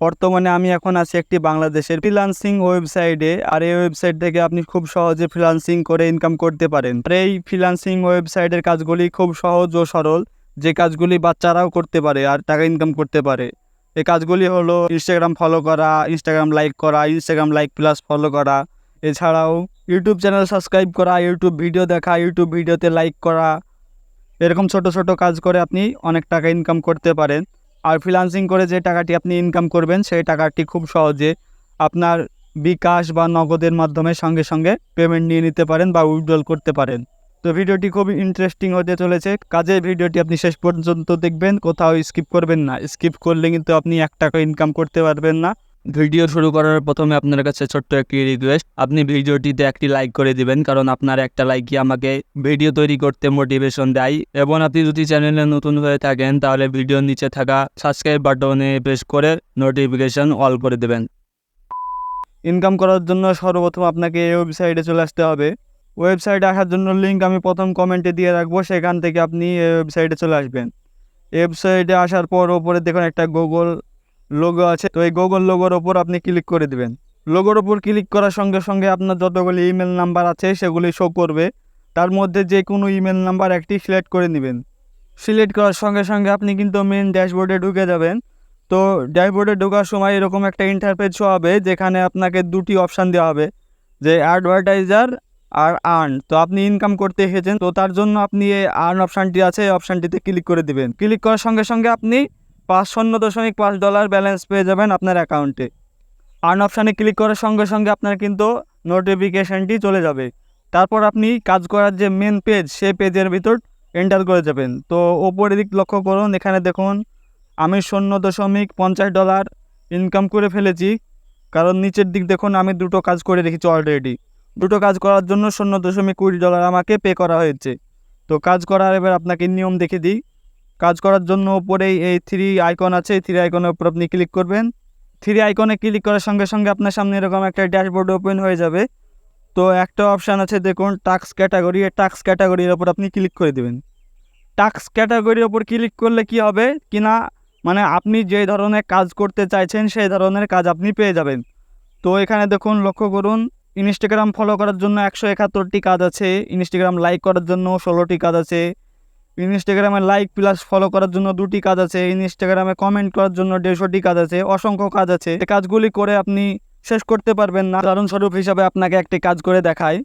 বর্তমানে আমি এখন আছি একটি বাংলাদেশের ফ্রিল্যান্সিং ওয়েবসাইটে। আর এই ওয়েবসাইট থেকে আপনি খুব সহজে ফ্রিল্যান্সিং করে ইনকাম করতে পারেন। আর এই ফ্রিল্যান্সিং ওয়েবসাইটের কাজগুলি খুব সহজ ও সরল, যে কাজগুলি বাচ্চারাও করতে পারে আর টাকা ইনকাম করতে পারে। এই কাজগুলি হলো ইনস্টাগ্রাম ফলো করা, ইনস্টাগ্রাম লাইক করা, ইনস্টাগ্রাম লাইক প্লাস ফলো করা, এছাড়াও ইউটিউব চ্যানেল সাবস্ক্রাইব করা, ইউটিউব ভিডিও দেখা, ইউটিউব ভিডিওতে লাইক করা। এরকম ছোট ছোট কাজ করে আপনি অনেক টাকা ইনকাম করতে পারেন। আর ফ্রিল্যান্সিং করে যে টাকাটি আপনি ইনকাম করবেন সেই টাকাটি খুব সহজে আপনার বিকাশ বা নগদের মাধ্যমে সঙ্গে সঙ্গে পেমেন্ট নিয়ে নিতে পারেন বা উইথড্রল করতে পারেন। তো ভিডিওটি খুবই ইন্টারেস্টিং হতে চলেছে, কাজে ভিডিওটি আপনি শেষ পর্যন্ত দেখবেন, কোথাও স্কিপ করবেন না। স্কিপ করলে কিন্তু আপনি 1 টাকা ইনকাম করতে পারবেন না। ভিডিও শুরু করার প্রথমে আপনার কাছে ছোট্ট একটি রিকোয়েস্ট, আপনি ভিডিওটিতে একটি লাইক করে দিবেন, কারণ আপনার একটা লাইকই আমাকে ভিডিও তৈরি করতে মোটিভেশন দেয়। এবং আপনি যদি চ্যানেলে নতুন হয়ে থাকেন তাহলে ভিডিওর নিচে থাকা সাবস্ক্রাইব বাটনে প্রেস করে নোটিফিকেশন অল করে দেবেন। ইনকাম করার জন্য সর্বপ্রথম আপনাকে এই ওয়েবসাইটে চলে আসতে হবে। ওয়েবসাইটে আসার জন্য লিঙ্ক আমি প্রথম কমেন্টে দিয়ে রাখবো, সেখান থেকে আপনি এই ওয়েবসাইটে চলে আসবেন। ওয়েবসাইটে আসার পর ওপরে দেখুন একটা গুগল লোগো আছে, তো এই গুগল লোগোর ওপর আপনি ক্লিক করে দিবেন। লোগোর ওপর ক্লিক করার সঙ্গে সঙ্গে আপনার যতগুলি ইমেল নাম্বার আছে সেগুলি শো করবে। তার মধ্যে যে কোনো ইমেল নাম্বার একটি সিলেক্ট করে নেবেন। সিলেক্ট করার সঙ্গে সঙ্গে আপনি কিন্তু মেন ড্যাশবোর্ডে ঢুকে যাবেন। তো ড্যাশবোর্ডে ঢোকার সময় এরকম একটা ইন্টারফেস শো হবে, যেখানে আপনাকে 2টি অপশান দেওয়া হবে, যে অ্যাডভার্টাইজার আর আর্ন। তো আপনি ইনকাম করতে এসেছেন, তো তার জন্য আপনি এই আর্ন অপশানটি আছে, এই অপশানটিতে ক্লিক করে দিবেন। ক্লিক করার সঙ্গে সঙ্গে আপনি $0.5 ব্যালেন্স পেয়ে যাবেন আপনার অ্যাকাউন্টে। আর্ন অপশানে ক্লিক করার সঙ্গে সঙ্গে আপনার কিন্তু নোটিফিকেশানটি চলে যাবে। তারপর আপনি কাজ করার যে মেন পেজ, সেই পেজের ভিতর এন্টার করে যাবেন। তো ওপরের দিক লক্ষ্য করুন, এখানে দেখুন আমি $0.50 ইনকাম করে ফেলেছি, কারণ নিচের দিক দেখুন আমি 2টো কাজ করে রেখেছি অলরেডি। 2টো কাজ করার জন্য $0.20 আমাকে পে করা হয়েছে। তো কাজ করার এবার আপনাকে নিয়ম দেখে দিই। কাজ করার জন্য ওপরেই এই 3 আইকন আছে, এই 3 আইকনের উপর আপনি ক্লিক করবেন। 3 আইকনে ক্লিক করার সঙ্গে সঙ্গে আপনার সামনে এরকম একটা ড্যাশবোর্ড ওপেন হয়ে যাবে। তো একটা অপশান আছে দেখুন টাস্ক ক্যাটাগরি, এই টাস্ক ক্যাটাগরির ওপর আপনি ক্লিক করে দেবেন। টাস্ক ক্যাটাগরির ওপর ক্লিক করলে কি হবে কিনা, মানে আপনি যে ধরনের কাজ করতে চাইছেন সেই ধরনের কাজ আপনি পেয়ে যাবেন। তো এখানে দেখুন লক্ষ্য করুন, ইনস্টাগ্রাম ফলো করার জন্য 171টি কাজ আছে, ইনস্টাগ্রাম লাইক করার জন্য 16টি কাজ আছে, ইনস্টাগ্রামে লাইক প্লাস ফলো করার জন্য 2টি কাজ আছে, ইনস্টাগ্রামে কমেন্ট করার জন্য 150টি কাজ আছে, অসংখ্য কাজ আছে। এই কাজগুলি করে আপনি শেষ করতে পারবেন না। উদাহরণস্বরূপ হিসাবে আপনাকে একটি কাজ করে দেখাই।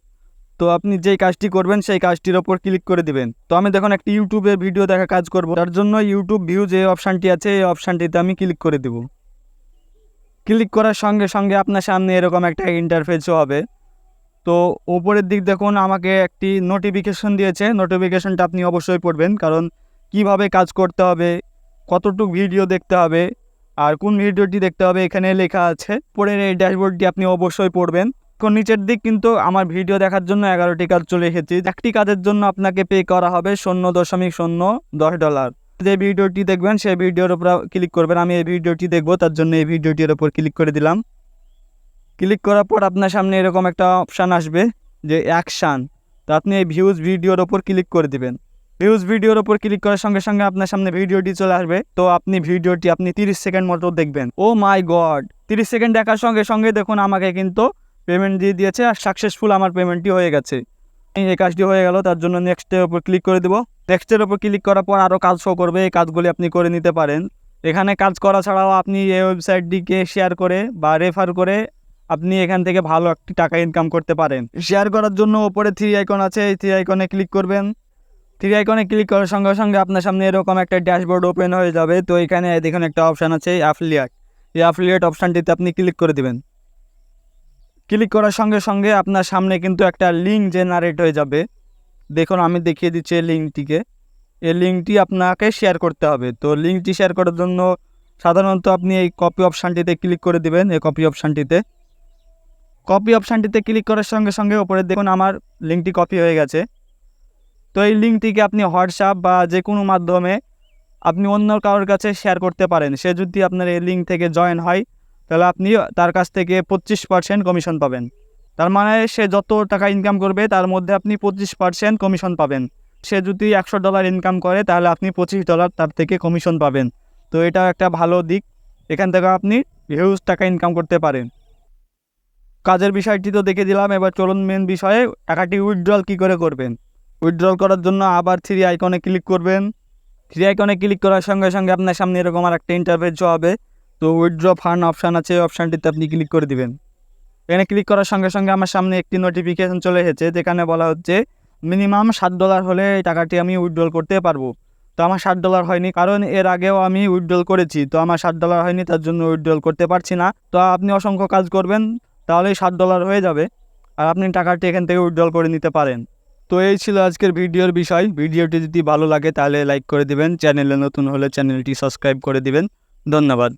তো আপনি যেই কাজটি করবেন সেই কাজটির ওপর ক্লিক করে দিবেন। তো আমি দেখুন একটি ইউটিউবে ভিডিও দেখা কাজ করব, তার জন্য ইউটিউব ভিউ যে অপশানটি আছে এই অপশানটিতে আমি ক্লিক করে দেব। ক্লিক করার সঙ্গে সঙ্গে আপনার সামনে এরকম একটা ইন্টারফেস হবে। তো ওপরের দিক দেখুন আমাকে একটি নোটিফিকেশন দিয়েছে, নোটিফিকেশনটা আপনি অবশ্যই পড়বেন, কারণ কিভাবে কাজ করতে হবে, কতটুকু ভিডিও দেখতে হবে আর কোন ভিডিওটি দেখতে হবে এখানে লেখা আছে। পরের এই ড্যাশবোর্ডটি আপনি অবশ্যই পড়বেন। এখন নিচের দিক কিন্তু আমার ভিডিও দেখার জন্য 11টি কাজ চলে এসেছে। একটি কাজের জন্য আপনাকে পে করা হবে $0.010। যে ভিডিওটি দেখবেন সেই ভিডিওর উপর ক্লিক করবেন। আমি এই ভিডিওটি দেখব, তার জন্য এই ভিডিওটির উপর ক্লিক করে দিলাম। ক্লিক করার পর আপনার সামনে এরকম একটা অপশান আসবে যে অ্যাকশান। তো আপনি এই ভিউজ ভিডিওর ওপর ক্লিক করে দিবেন। ভিউজ ভিডিওর ওপর ক্লিক করার সঙ্গে সঙ্গে আপনার সামনে ভিডিওটি চলে আসবে। তো আপনি ভিডিওটি 30 সেকেন্ড মতো দেখবেন। ও মাই গড, 30 সেকেন্ড দেখার সঙ্গে সঙ্গে দেখুন আমাকে কিন্তু পেমেন্ট দিয়ে দিয়েছে আর সাকসেসফুল আমার পেমেন্টটি হয়ে গেছে। এই কাজটি হয়ে গেল, তার জন্য নেক্সটের ওপর ক্লিক করে দেবো। নেক্সটের ওপর ক্লিক করার পর আরও কাজ শো করবে, এই কাজগুলি আপনি করে নিতে পারেন। এখানে কাজ করা ছাড়াও আপনি এই ওয়েবসাইটটিকে শেয়ার করে বা রেফার করে আপনি এখান থেকে ভালো একটি টাকা ইনকাম করতে পারেন। শেয়ার করার জন্য ওপরে 3 আইকন আছে, এই 3 আইকনে ক্লিক করবেন। 3 আইকনে ক্লিক করার সঙ্গে সঙ্গে আপনার সামনে এরকম একটা ড্যাশবোর্ড ওপেন হয়ে যাবে। তো এখানে দেখুন একটা অপশান আছে অ্যাফিলিয়েট, এই অ্যাফিলিয়েট অপশানটিতে আপনি ক্লিক করে দেবেন। ক্লিক করার সঙ্গে সঙ্গে আপনার সামনে কিন্তু একটা লিঙ্ক জেনারেট হয়ে যাবে। দেখুন আমি দেখিয়ে দিচ্ছি এই লিঙ্কটিকে। এই লিঙ্কটি আপনাকে শেয়ার করতে হবে। তো লিঙ্কটি শেয়ার করার জন্য সাধারণত আপনি এই কপি অপশানটিতে ক্লিক করে দেবেন। এই কপি অপশানটিতে ক্লিক করার সঙ্গে সঙ্গে ওপরে দেখুন আমার লিঙ্কটি কপি হয়ে গেছে। তো এই লিঙ্কটিকে আপনি হোয়াটসঅ্যাপ বা যে কোনো মাধ্যমে আপনি অন্য কারোর কাছে শেয়ার করতে পারেন। সে যদি আপনার এই লিঙ্ক থেকে জয়েন হয় তাহলে আপনি তার কাছ থেকে 25% কমিশন পাবেন। তার মানে সে যত টাকা ইনকাম করবে তার মধ্যে আপনি 25% কমিশন পাবেন। সে যদি $100 ইনকাম করে তাহলে আপনি $25 তার থেকে কমিশন পাবেন। তো এটা একটা ভালো দিক, এখান থেকে আপনি হিউজ টাকা ইনকাম করতে পারেন। কাজের বিষয়টি তো দেখে দিলাম, এবার চলুন মেন বিষয়ে টাকাটি উইথড্রল কী করে করবেন। উইথড্রল করার জন্য আবার 3 আইকনে ক্লিক করবেন। 3 আইকনে ক্লিক করার সঙ্গে সঙ্গে আপনার সামনে এরকম আর একটা ইন্টারফেস হবে। তো উইথড্র ফান্ড অপশান আছে, এই অপশানটিতে আপনি ক্লিক করে দিবেন। এখানে ক্লিক করার সঙ্গে সঙ্গে আমার সামনে একটি নোটিফিকেশন চলে এসেছে, যেখানে বলা হচ্ছে মিনিমাম $7 হলে এই টাকাটি আমি উইথড্রল করতে পারবো। তো আমার $7 হয়নি, কারণ এর আগেও আমি উইথড্রল করেছি, তো আমার $7 হয়নি, তার জন্য উইথড্রল করতে পারছি না। তো আপনি অসংখ্য কাজ করবেন, তাহলেই $7 হয়ে যাবে, আর আপনি টাকাটি এখান থেকে উইথড্রল করে নিতে পারেন। তো এই ছিল আজকের ভিডিওর বিষয়। ভিডিওটি যদি ভালো লাগে তাহলে লাইক করে দিবেন, চ্যানেলে নতুন হলে চ্যানেলটি সাবস্ক্রাইব করে দিবেন। ধন্যবাদ।